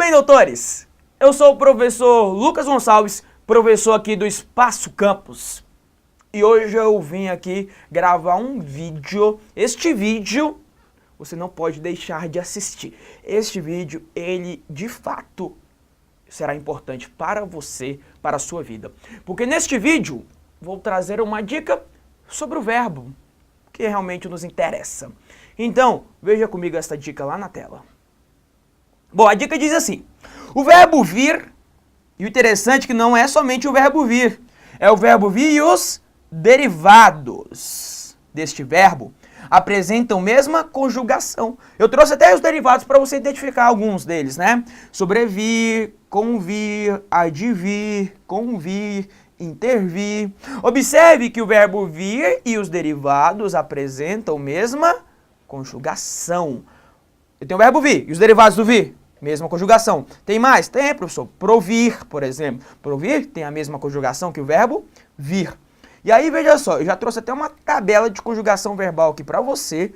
bem, doutores? Eu sou o professor Lucas Gonçalves, professor aqui do Espaço Campus. E hoje eu vim aqui gravar um vídeo. Este vídeo você não pode deixar de assistir. Este vídeo, ele de fato será importante para você, para a sua vida. Porque neste vídeo vou trazer uma dica sobre o verbo que realmente nos interessa. Então, veja comigo esta dica lá na tela. Bom, a dica diz assim: o verbo vir, e o interessante é que não é somente o verbo vir, é o verbo vir e os derivados deste verbo apresentam a mesma conjugação. Eu trouxe até os derivados para você identificar alguns deles, né? Sobrevir, convir, advir, convir, intervir. Observe que o verbo vir e os derivados apresentam a mesma conjugação. Eu tenho o verbo vir e os derivados do vir, mesma conjugação. Tem mais? Tem, professor. Provir, por exemplo. Provir tem a mesma conjugação que o verbo vir. E aí, veja só, eu já trouxe até uma tabela de conjugação verbal aqui para você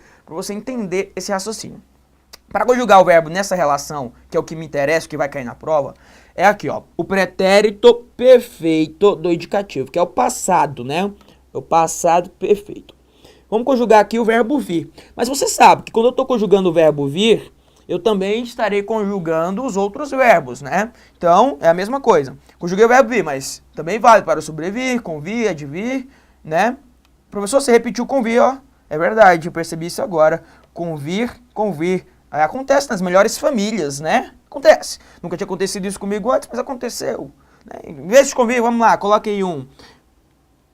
entender esse raciocínio. Para conjugar o verbo nessa relação, que é o que me interessa, que vai cair na prova, é aqui, ó, o pretérito perfeito do indicativo, que é o passado, né? O passado perfeito. Vamos conjugar aqui o verbo vir. Mas você sabe que quando eu estou conjugando o verbo vir, eu também estarei conjugando os outros verbos, né? Então, é a mesma coisa. Conjuguei o verbo vir, mas também vale para o sobrevir, convir, advir, né? Professor, você repetiu convir, ó. É verdade, eu percebi isso agora. Convir, convir. Aí acontece nas melhores famílias, né? Acontece. Nunca tinha acontecido isso comigo antes, mas aconteceu. Né? Em vez de convir, vamos lá, coloque aí um.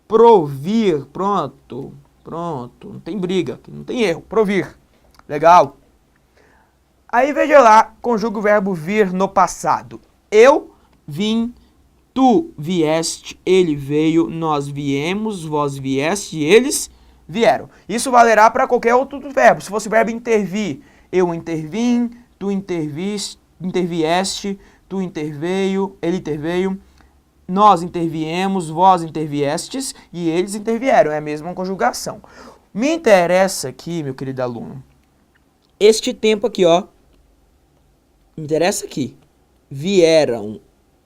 Provir, pronto. Pronto, não tem briga, não tem erro. Provir. Legal. Aí veja lá, conjuga o verbo vir no passado. Eu vim, tu vieste, ele veio, nós viemos, vós vieste, eles vieram. Isso valerá para qualquer outro verbo. Se fosse o verbo intervir, eu intervim, tu intervieste, tu interveio, ele interveio, nós interviemos, vós interviestes e eles intervieram. É a mesma conjugação. Me interessa aqui, meu querido aluno, este tempo aqui, ó. Me interessa aqui. Vieram.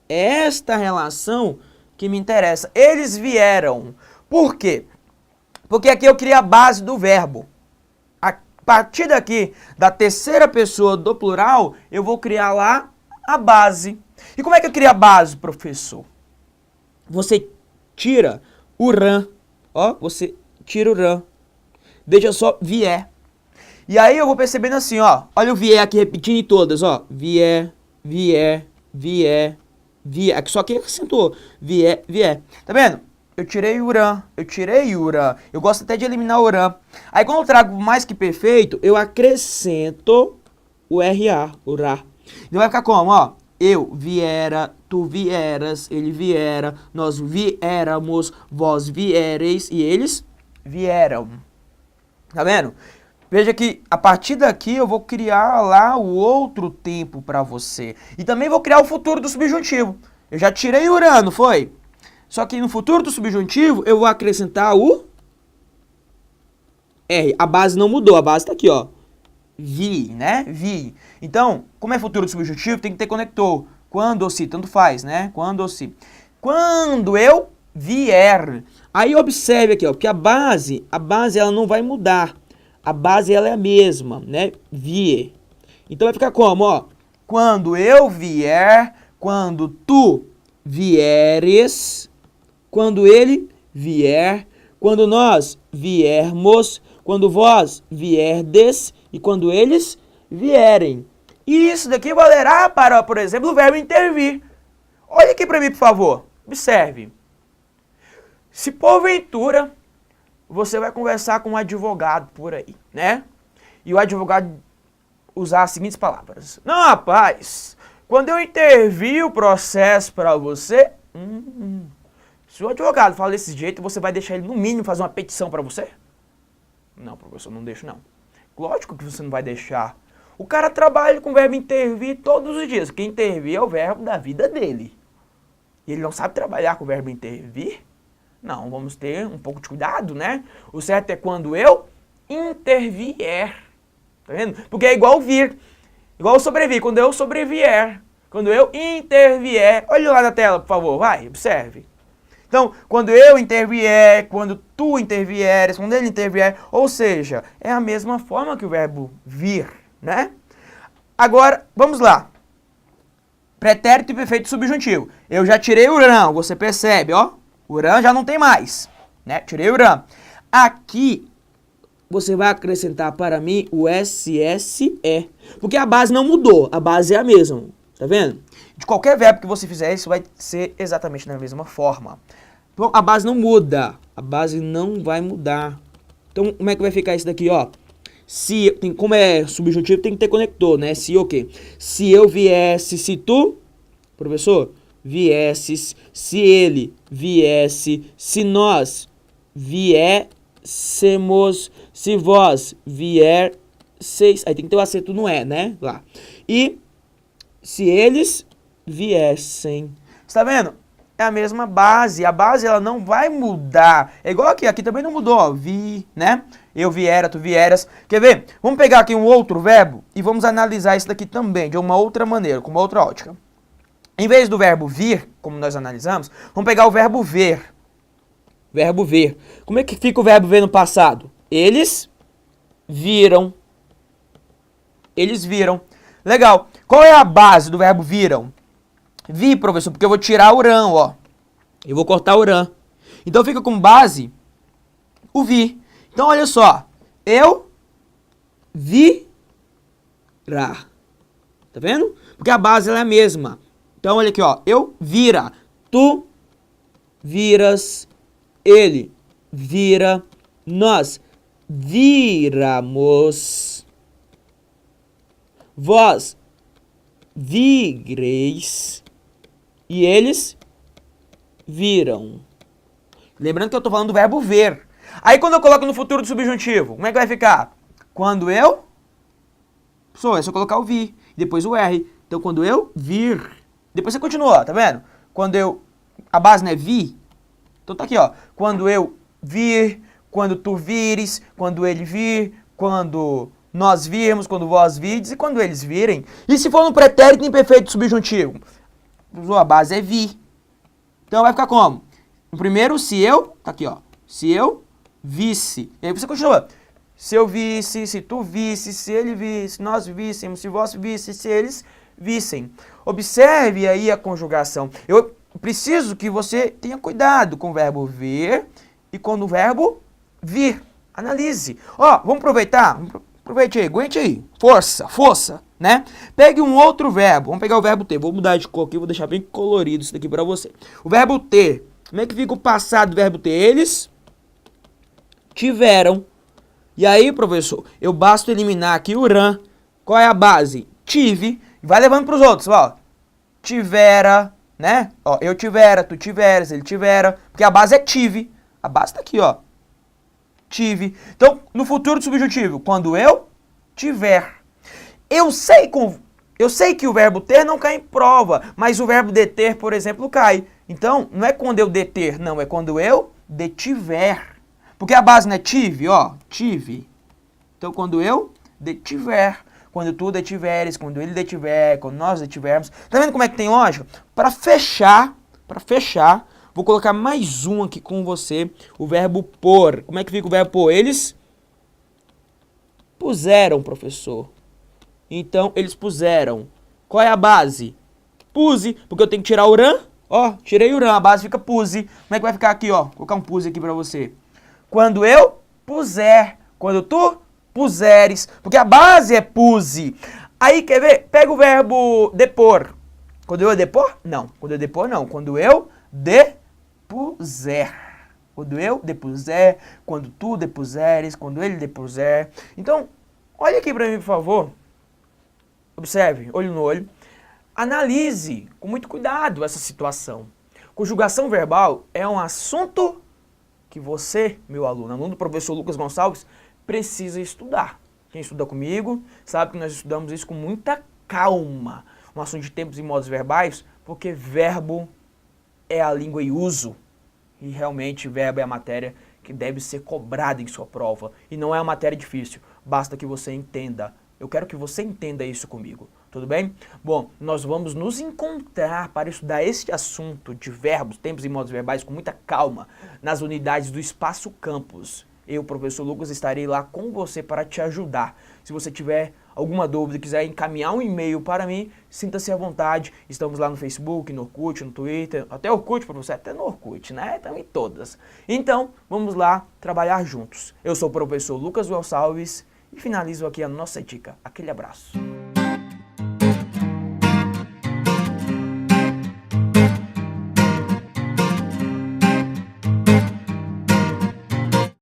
Esta relação que me interessa. Eles vieram. Por quê? Porque aqui eu criei a base do verbo. A partir daqui, da terceira pessoa do plural, eu vou criar lá a base. E como é que eu crio a base, professor? Você tira o ran. Ó, você tira o ran. Deixa só vier. E aí eu vou percebendo assim, ó. Olha o vier aqui repetindo em todas, ó. Vier, vier, vier, vier. Aqui só que acentuou. Vier, vier. Tá vendo? Eu tirei o ran, eu tirei o ran. Eu gosto até de eliminar o ran. Aí quando eu trago mais que perfeito, eu acrescento o RA, o ra. Então vai ficar como, ó. Eu viera, tu vieras, ele viera, nós viéramos, vós viereis e eles vieram. Tá vendo? Veja que a partir daqui eu vou criar lá o outro tempo para você. E também vou criar o futuro do subjuntivo. Eu já tirei o ran, não foi? Só que no futuro do subjuntivo eu vou acrescentar o R. A base não mudou, a base tá aqui, ó. Vi, né? Vi. Então, como é futuro do subjuntivo, tem que ter conector. Quando ou se, tanto faz, né? Quando ou se. Quando eu vier. Aí observe aqui, ó, porque a base ela não vai mudar. A base ela é a mesma, né? Vier. Então vai ficar como, ó? Quando eu vier, quando tu vieres, quando ele vier, quando nós viermos, quando vós vierdes e quando eles vierem. E isso daqui valerá para, por exemplo, o verbo intervir. Olha aqui para mim, por favor. Observe. Se porventura você vai conversar com um advogado por aí, né? E o advogado usar as seguintes palavras. Não, rapaz, quando eu intervi o processo para você... Se o advogado fala desse jeito, você vai deixar ele, no mínimo, fazer uma petição para você? Não, professor, não deixo, não. Lógico que você não vai deixar. O cara trabalha com o verbo intervir todos os dias. Quem intervir é o verbo da vida dele. E ele não sabe trabalhar com o verbo intervir? Não, vamos ter um pouco de cuidado, né? O certo é quando eu intervier. Tá vendo? Porque é igual vir. Igual sobrevir. Quando eu sobrevier. Quando eu intervier, olha lá na tela, por favor, vai, observe. Então, quando eu intervier, quando tu intervieres, quando ele intervier, ou seja, é a mesma forma que o verbo vir, né? Agora, vamos lá. Pretérito e perfeito subjuntivo. Eu já tirei o rã, você percebe, ó? O rã já não tem mais, né? Tirei o rã. Aqui, você vai acrescentar para mim o SSE, porque a base não mudou, a base é a mesma, tá vendo? De qualquer verbo que você fizer, isso vai ser exatamente da mesma forma. Então, a base não muda, a base não vai mudar. Então, como é que vai ficar isso daqui, ó? Se, como é subjuntivo, tem que ter conector, né? Se o quê? Se eu viesse, se tu, professor, viesses, se ele viesse, se nós viéssemos, se vós vierseis, aí tem que ter o acento no é, né? Lá. E se eles viessem. Está vendo? É a mesma base. A base ela não vai mudar. É igual aqui. Aqui também não mudou. Ó. Vi, né? Eu viera, tu vieras. Quer ver? Vamos pegar aqui um outro verbo e vamos analisar isso daqui também de uma outra maneira, com uma outra ótica. Em vez do verbo vir, como nós analisamos, vamos pegar o verbo ver. Verbo ver. Como é que fica o verbo ver no passado? Eles viram. Eles viram. Legal. Qual é a base do verbo viram? Vi, professor, porque eu vou tirar o rã, ó. Eu vou cortar o rã. Então fica com base o vi. Então olha só. Eu virá. Tá vendo? Porque a base ela é a mesma. Então olha aqui, ó. Eu vira. Tu viras. Ele vira. Nós viramos. Vós vireis. E eles viram. Lembrando que eu estou falando do verbo ver. Aí quando eu coloco no futuro do subjuntivo, como é que vai ficar? Quando eu... é só colocar o vi, depois o R. Então quando eu vir... Depois você continua, tá vendo? Quando eu... A base não é vi? Então tá aqui, ó. Quando eu vir, quando tu vires, quando ele vir, quando nós virmos, quando vós virdes e quando eles virem. E se for no pretérito imperfeito subjuntivo? A base é vi. Então vai ficar como? No primeiro, se eu, tá aqui, ó. Se eu visse. E aí você continua. Se eu visse, se tu visse, se ele visse, se nós víssemos, se vós visse, se eles vissem. Observe aí a conjugação. Eu preciso que você tenha cuidado com o verbo ver e com o verbo vir. Analise. Ó, vamos aproveitar? Aproveite aí, aguente aí. Força, né? Pegue um outro verbo. Vamos pegar o verbo ter. Vou mudar de cor aqui, vou deixar bem colorido isso daqui pra você. O verbo ter. Como é que fica o passado do verbo ter? Eles tiveram. E aí, professor, eu basta eliminar aqui o rã. Qual é a base? Tive. Vai levando pros outros, ó. Tivera, né? Ó, eu tivera, tu tiveras, ele tivera. Porque a base é tive. A base tá aqui, ó. Tive. Então, no futuro do subjuntivo, quando eu tiver. Eu sei que o verbo ter não cai em prova, mas o verbo deter, por exemplo, cai. Então, não é quando eu deter, não, é quando eu detiver. Porque a base não é tive, ó, tive. Então, quando eu detiver, quando tu detiveres, quando ele detiver, quando nós detivermos. Tá vendo como é que tem lógica? Para fechar, vou colocar mais um aqui com você, o verbo pôr. Como é que fica o verbo pôr? Eles puseram, professor. Então, eles puseram. Qual é a base? Puse, porque eu tenho que tirar o rã. Ó, tirei o rã, a base fica puse. Como é que vai ficar aqui, ó? Vou colocar um puse aqui pra você. Quando eu puser, quando tu puseres, porque a base é puse. Aí, quer ver? Pega o verbo depor. Quando eu depor? Não. Quando eu depor, não. Quando eu depuser. Quando eu depuser, quando tu depuseres, quando ele depuser. Então, olha aqui pra mim, por favor. Observe, olho no olho. Analise com muito cuidado essa situação. Conjugação verbal é um assunto que você, meu aluno do professor Lucas Gonçalves, precisa estudar. Quem estuda comigo sabe que nós estudamos isso com muita calma. Um assunto de tempos e modos verbais, porque verbo é a língua em uso. E realmente verbo é a matéria que deve ser cobrada em sua prova. E não é uma matéria difícil, basta que você entenda. Eu quero que você entenda isso comigo, tudo bem? Bom, nós vamos nos encontrar para estudar este assunto de verbos, tempos e modos verbais com muita calma nas unidades do Espaço Campus. Eu, professor Lucas, estarei lá com você para te ajudar. Se você tiver alguma dúvida, quiser encaminhar um e-mail para mim, sinta-se à vontade. Estamos lá no Facebook, no Orkut, no Twitter, até Orkut para você, até no Orkut, né? Estamos em todas. Então, vamos lá trabalhar juntos. Eu sou o professor Lucas Gonçalves e finalizo aqui a nossa dica. Aquele abraço.